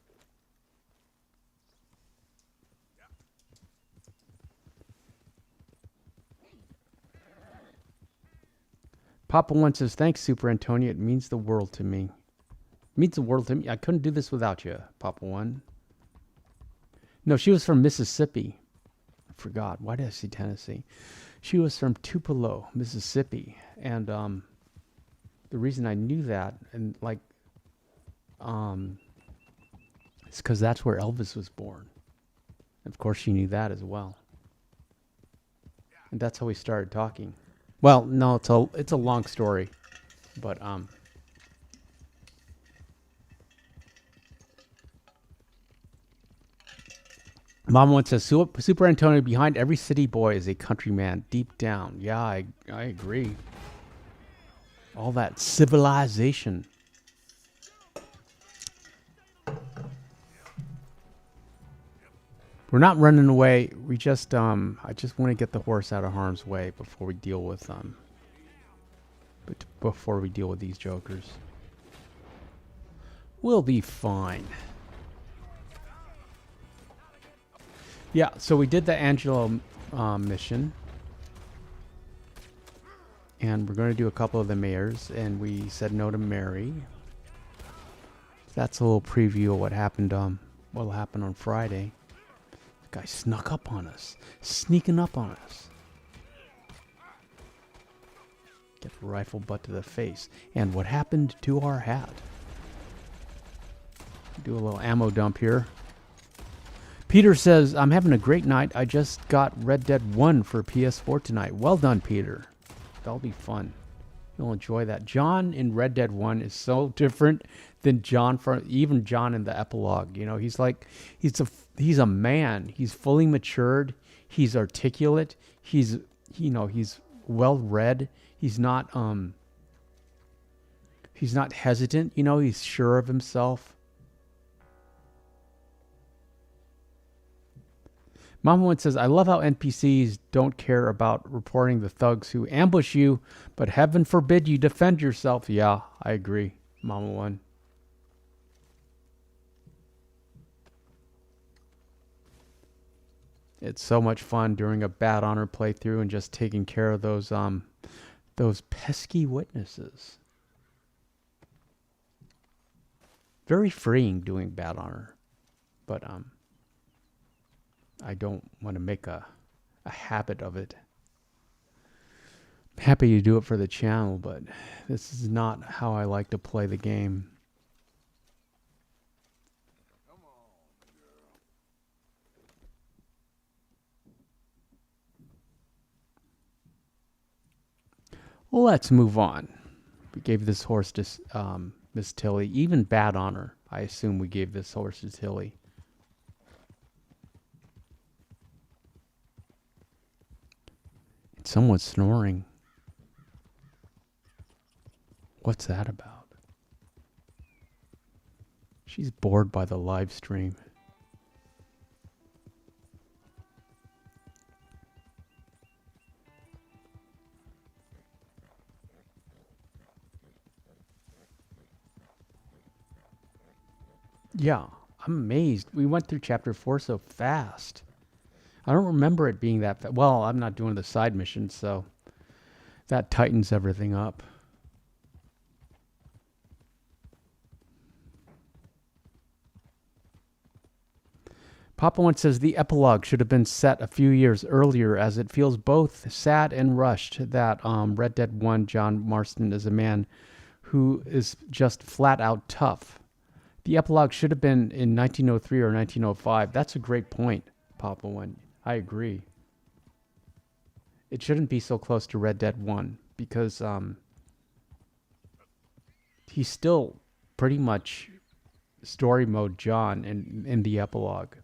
Papa One says, thanks, Super Antonio. It means the world to me. It means the world to me. I couldn't do this without you, Papa One. No, she was from Mississippi. I forgot. Why did I say Tennessee? She was from Tupelo, Mississippi, and the reason I knew that, and it's because that's where Elvis was born. Of course, she knew that as well, and that's how we started talking. Well, no, it's a long story, but Mama One says, Super Antonio, behind every city boy is a countryman deep down. Yeah, I agree. All that civilization. We're not running away. We just I just want to get the horse out of harm's way before we deal with these jokers. We'll be fine. Yeah, so we did the Angelo mission. And we're going to do a couple of the mayors, and we said no to Mary. That's a little preview of what happened. What'll happen on Friday. The guy snuck up on us, sneaking up on us. Get the rifle butt to the face. And what happened to our hat? Do a little ammo dump here. Peter says, I'm having a great night. I just got Red Dead 1 for PS4 tonight. Well done, Peter. That'll be fun. You'll enjoy that. John in Red Dead 1 is so different than John from even John in the epilogue. You know, he's a man. He's fully matured. He's articulate. He's well read. He's not hesitant, you know, he's sure of himself. Mama One says, I love how NPCs don't care about reporting the thugs who ambush you, but heaven forbid you defend yourself. Yeah, I agree, Mama One. It's so much fun during a Bad Honor playthrough and just taking care of those pesky witnesses. Very freeing doing Bad Honor, but I don't want to make a habit of it. I'm happy to do it for the channel, but this is not how I like to play the game. Well, let's move on. We gave this horse to Miss Tilly. Even Bad Honor, I assume we gave this horse to Tilly. Someone's snoring. What's that about? She's bored by the live stream. Yeah, I'm amazed. We went through chapter 4 so fast. I don't remember it being that fast. Well, I'm not doing the side missions, so that tightens everything up. Papa One says the epilogue should have been set a few years earlier, as it feels both sad and rushed that Red Dead 1 John Marston is a man who is just flat out tough. The epilogue should have been in 1903 or 1905. That's a great point, Papa One. I agree. It shouldn't be so close to Red Dead 1 because he's still pretty much story mode John in the epilogue.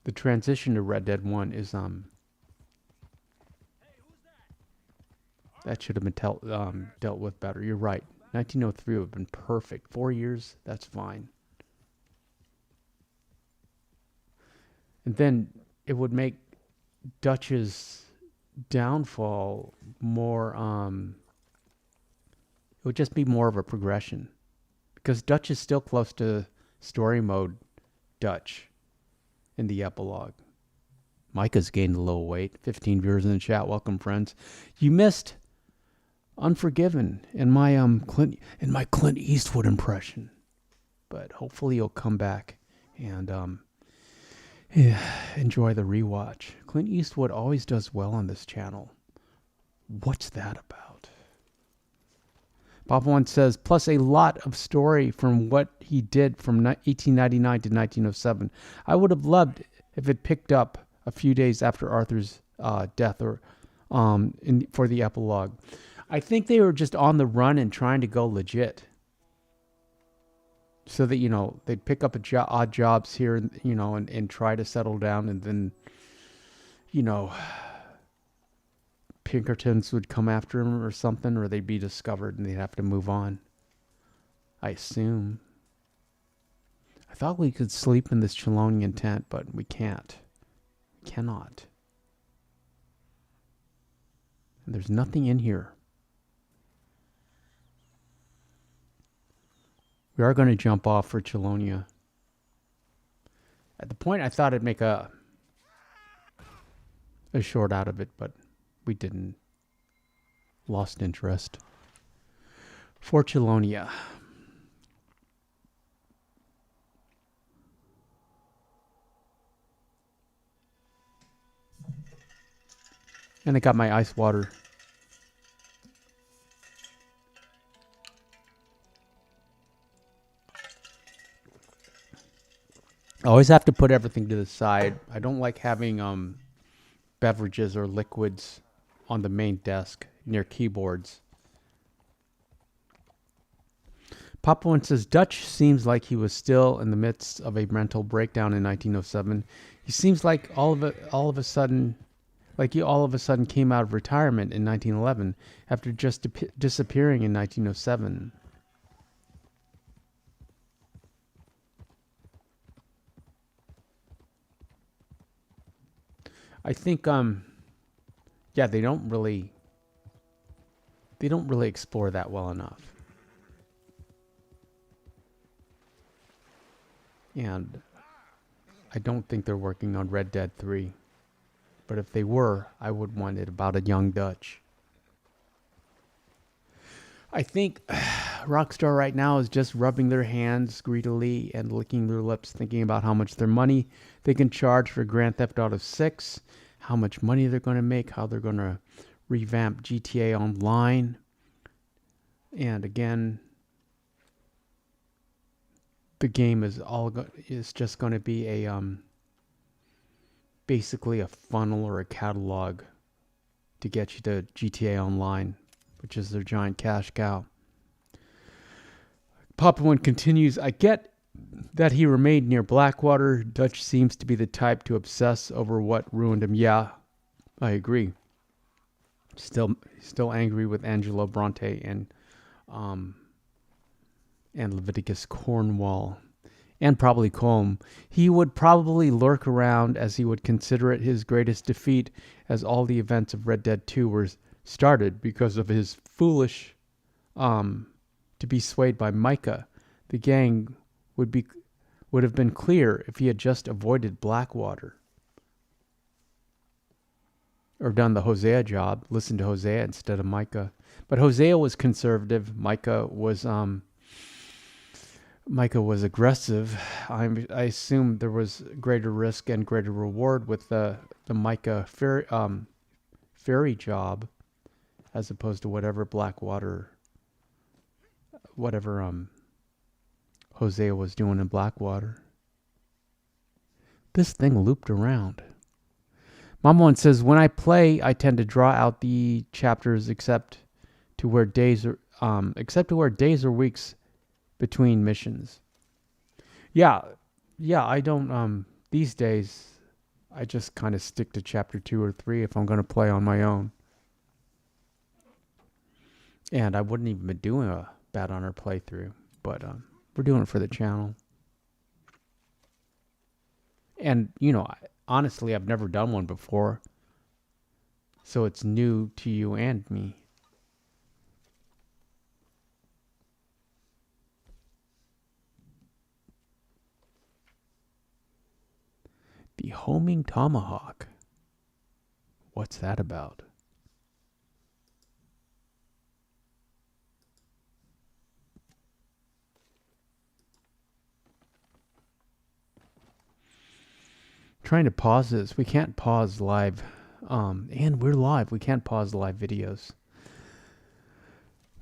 The transition to Red Dead 1 is that should have been dealt with better. You're right. 1903 would have been perfect. 4 years, that's fine. And then it would make Dutch's downfall more, it would just be more of a progression. Because Dutch is still close to story mode Dutch in the epilogue. Micah's gained a little weight. 15 viewers in the chat. Welcome, friends. You missed Unforgiven in my Clint Eastwood impression, but hopefully you'll come back and enjoy the rewatch. Clint Eastwood always does well on this channel. What's that about? Bob One says, plus a lot of story from what he did from 1899 to 1907. I would have loved if it picked up a few days after Arthur's death or for the epilogue. I think they were just on the run and trying to go legit. So that, you know, they'd pick up odd jobs here, you know, and try to settle down. And then, you know, Pinkertons would come after him or something, or they'd be discovered and they'd have to move on. I assume. I thought we could sleep in this Chelonian tent, but we can't. We cannot. And there's nothing in here. We are going to jump off for Chelonia. At the point, I thought I'd make a short out of it, but we didn't. Lost interest. Fortulonia. And I got my ice water. I always have to put everything to the side. I don't like having beverages or liquids on the main desk near keyboards. Papuan says Dutch seems like he was still in the midst of a mental breakdown in 1907. He seems like all of a sudden came out of retirement in 1911 after just disappearing in 1907. I think yeah, they don't really explore that well enough. And I don't think they're working on Red Dead 3. But if they were, I would want it about a young Dutch. I think Rockstar right now is just rubbing their hands greedily and licking their lips, thinking about how much their money they can charge for Grand Theft Auto 6, how much money they're going to make, how they're going to revamp GTA Online. And again, the game is just going to be a basically a funnel or a catalog to get you to GTA Online, which is their giant cash cow. Papuan continues, I get that he remained near Blackwater. Dutch seems to be the type to obsess over what ruined him. Yeah, I agree. Still angry with Angelo Bronte and Leviticus Cornwall. And probably Combe. He would probably lurk around as he would consider it his greatest defeat, as all the events of Red Dead 2 were started because of his foolish to be swayed by Micah. The gang would have been clear if he had just avoided Blackwater. Or done the Hosea job, listened to Hosea instead of Micah. But Hosea was conservative, Micah was aggressive. I assume there was greater risk and greater reward with the Micah ferry job, as opposed to whatever Hosea was doing in Blackwater. This thing looped around. Mama one says, when I play, I tend to draw out the chapters except to where days or weeks between missions. Yeah, I don't, these days, I just kind of stick to chapter 2 or 3 if I'm going to play on my own. And I wouldn't even be doing a Bad Honor playthrough, but we're doing it for the channel. And, honestly, I've never done one before, so it's new to you and me. The homing tomahawk. What's that about? Trying to pause this. We can't pause live. And we're live. We can't pause live videos.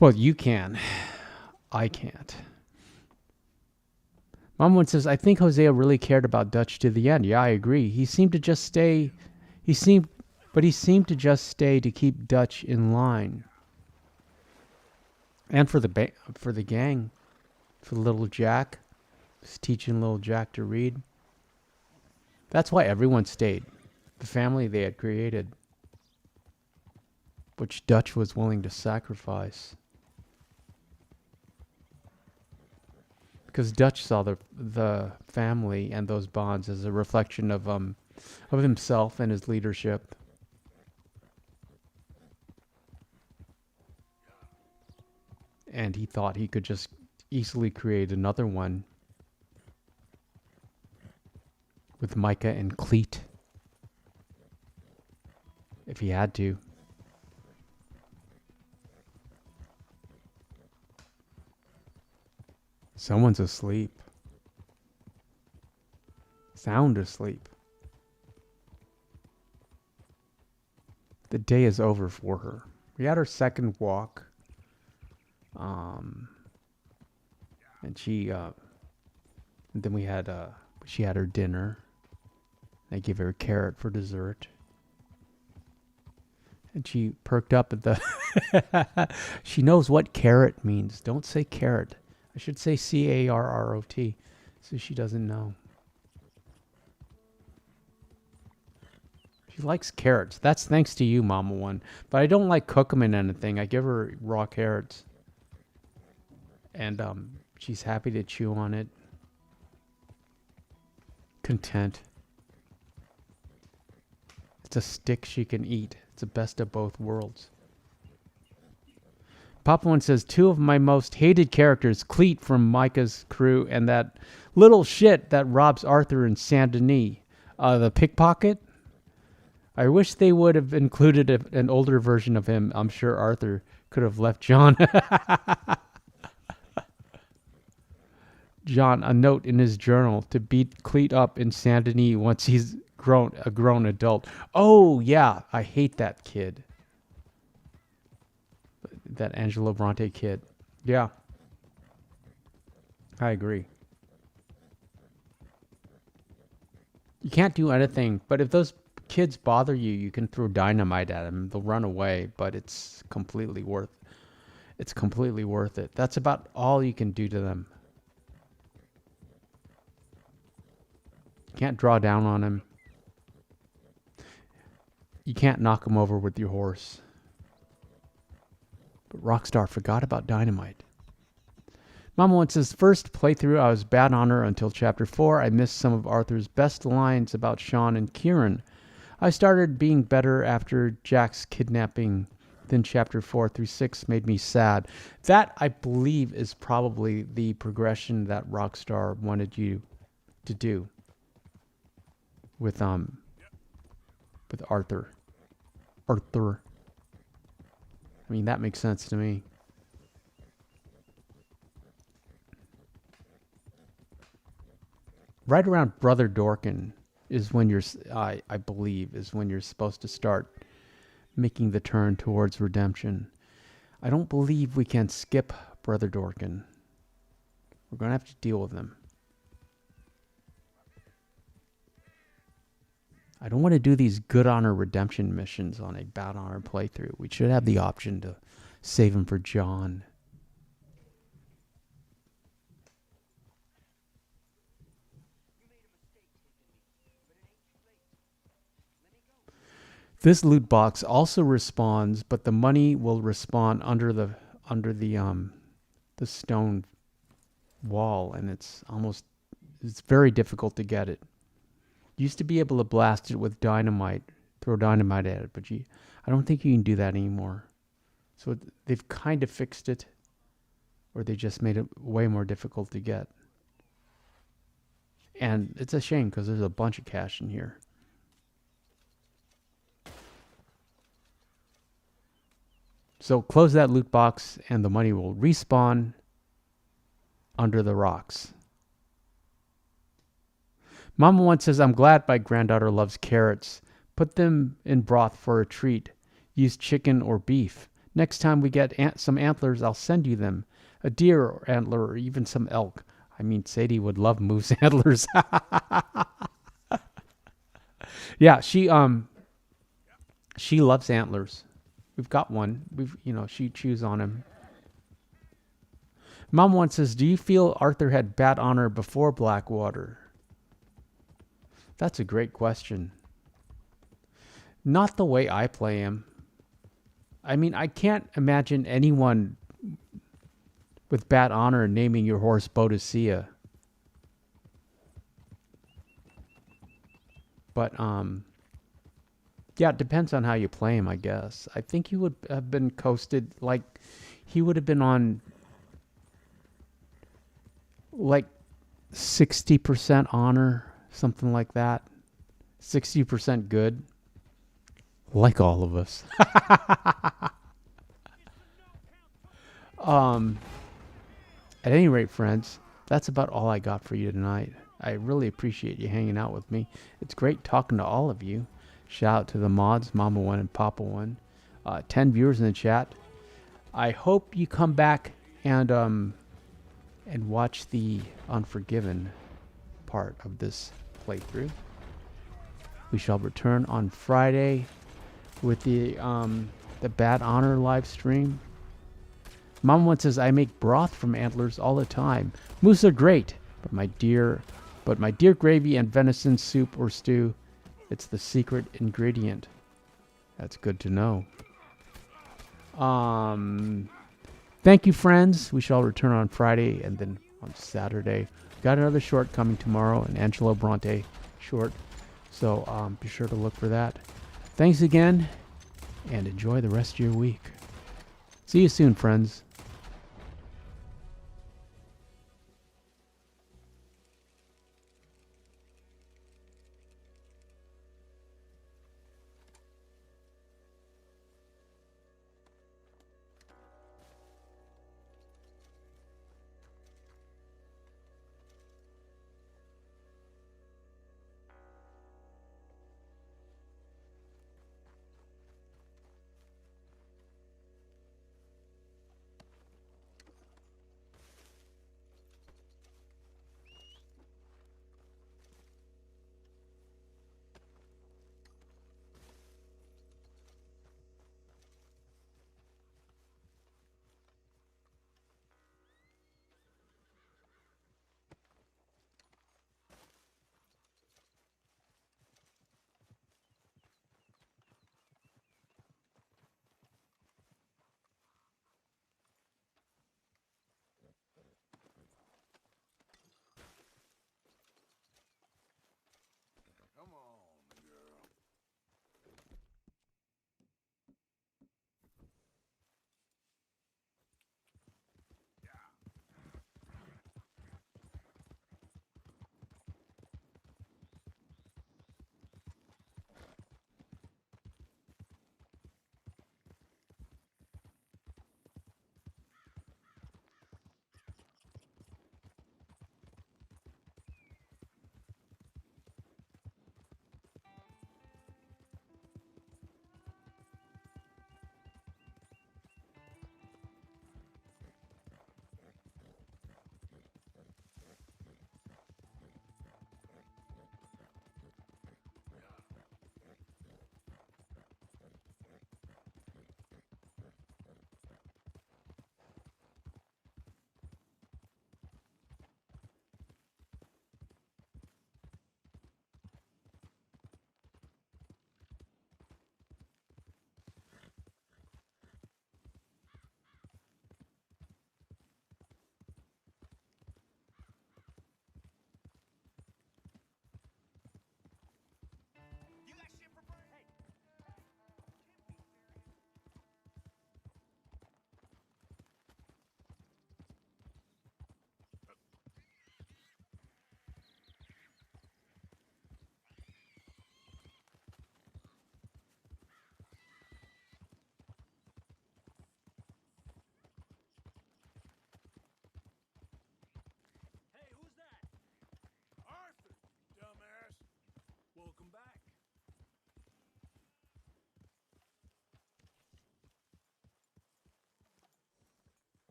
Well, you can. I can't. Mom one says, I think Hosea really cared about Dutch to the end. Yeah, I agree. He seemed to just stay. He seemed to just stay to keep Dutch in line. And for the gang, for little Jack, just teaching little Jack to read. That's why everyone stayed. The family they had created, which Dutch was willing to sacrifice. Because Dutch saw the family and those bonds as a reflection of himself and his leadership. And he thought he could just easily create another one with Micah and Clint, if he had to. Someone's asleep. Sound asleep. The day is over for her. We had our second walk. And then she had her dinner. I gave her a carrot for dessert. And she perked up at the... She knows what carrot means. Don't say carrot. I should say C-A-R-R-O-T. So she doesn't know. She likes carrots. That's thanks to you, Mama One. But I don't like cook them in anything. I give her raw carrots. And she's happy to chew on it. Content. It's a stick she can eat. It's the best of both worlds. Papa One says, 2 of my most hated characters, Clint from Micah's crew and that little shit that robs Arthur in Saint Denis. The pickpocket. I wish they would have included an older version of him. I'm sure Arthur could have left John. John a note in his journal to beat Clint up in Saint Denis once he's a grown adult. Oh, yeah. I hate that kid. That Angelo Bronte kid. Yeah. I agree. You can't do anything, but if those kids bother you, you can throw dynamite at them. They'll run away, but it's completely worth it. That's about all you can do to them. You can't draw down on them. You can't knock them over with your horse. But Rockstar forgot about dynamite. Mama One says, first playthrough, I was bad on her until chapter 4. I missed some of Arthur's best lines about Sean and Kieran. I started being better after Jack's kidnapping. Then chapter 4 through 6 made me sad. That, I believe, is probably the progression that Rockstar wanted you to do with Arthur. I mean, that makes sense to me. Right around Brother Dorkin is when I believe, is when you're supposed to start making the turn towards redemption. I don't believe we can skip Brother Dorkin. We're going to have to deal with him. I don't want to do these good honor redemption missions on a bad honor playthrough. We should have the option to save him for John. This loot box also respawns, but the money will respawn under the stone wall, and it's very difficult to get it. Used to be able to blast it with dynamite, throw dynamite at it, but I don't think you can do that anymore. So they've kind of fixed it, or they just made it way more difficult to get. And it's a shame because there's a bunch of cash in here. So close that loot box and the money will respawn under the rocks. Mama One says, I'm glad my granddaughter loves carrots. Put them in broth for a treat. Use chicken or beef. Next time we get some antlers, I'll send you them. A deer or antler or even some elk. I mean, Sadie would love moose antlers. Yeah, she loves antlers. We've got one. She chews on him. Mom One says, do you feel Arthur had bad honor before Blackwater? That's a great question. Not the way I play him. I mean, I can't imagine anyone with bad honor naming your horse Boadicea. But, yeah, it depends on how you play him, I guess. I think he would have been coasted, like, he would have been on, like, 60% honor, something like that. 60% good. Like all of us. At any rate, friends, that's about all I got for you tonight. I really appreciate you hanging out with me. It's great talking to all of you. Shout out to the mods, Mama 1 and Papa 1. 10 viewers in the chat. I hope you come back and watch the Unforgiven part of this playthrough. We shall return on Friday with the Bad Honor live stream. Mama 1 says, I make broth from antlers all the time. Moose are great, but my dear gravy and venison soup or stew, it's the secret ingredient. That's good to know. Thank you, friends. We shall return on Friday and then on Saturday. Got another short coming tomorrow, an Angelo Bronte short. So be sure to look for that. Thanks again, and enjoy the rest of your week. See you soon, friends.